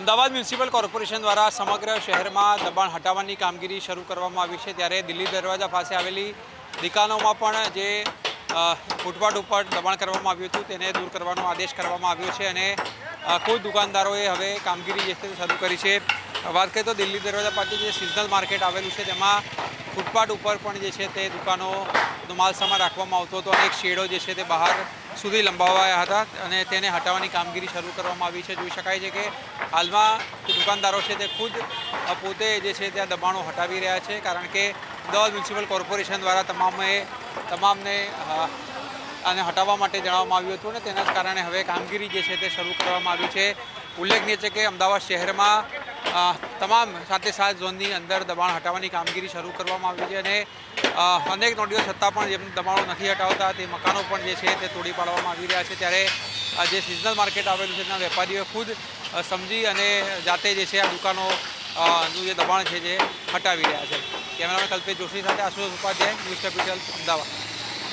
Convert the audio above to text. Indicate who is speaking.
Speaker 1: Ahmedabad municipal corporation દ્વારા સમગ્ર શહેરમાં દબાણ હટાવવાની કામગીરી શરૂ કરવામાં આવી છે, ત્યારે દિલ્હી દરવાજા પાસે આવેલી દુકાનોમાં પણ જે ફૂટપાથ ઉપર દબાણ કરવામાં આવ્યું હતું તેને દૂર કરવાનો આદેશ કરવામાં આવ્યો છે અને ખુદ દુકાનદારોએ હવે કામગીરી જે છે તે શરૂ કરી છે। વાત કરીએ તો દિલ્હી દરવાજા પાસે જે સિઝનલ માર્કેટ આવેલું છે તેમાં ફૂટપાથ ઉપર પણ જે છે તે દુકાનોનો માલ સામાન રાખવામાં આવતો હતો અને એક શેડો જે છે તે બહાર સુધી લંબાવાયા હતા અને તેને હટાવવાની કામગીરી શરૂ કરવામાં આવી છે। જોઈ શકાય છે કે હાલમાં જે દુકાનદારો છે તે ખુદ પોતે જે છે ત્યાં દબાણો હટાવી રહ્યા છે, કારણ કે અમદાવાદ મ્યુનિસિપલ કોર્પોરેશન દ્વારા તમામને આને હટાવવા માટે જણાવવામાં આવ્યું હતું અને તેના જ કારણે હવે કામગીરી જે છે તે શરૂ કરવામાં આવી છે। ઉલ્લેખનીય છે કે અમદાવાદ શહેરમાં તમામ 7 ઝોનની અંદર દબાણ હટાવવાની કામગીરી શરૂ કરવામાં આવી છે અને અનેક નોટિસો છતાં પણ જેમ દબાણો નથી હટાવતા તે મકાનો પણ જે છે તે તોડી પાડવામાં આવી રહ્યા છે, ત્યારે જે સિઝનલ માર્કેટ આવેલું છે તેના વેપારીઓ ખુદ સમજી અને જાતે જે છે આ દુકાનોનું જે દબાણ છે જે હટાવી રહ્યા છે। કેમેરામેન કલ્પેશ જોશી સાથે આશુતોષ ઉપાધ્યાય, ન્યૂઝ કેપિટલ, અમદાવાદ।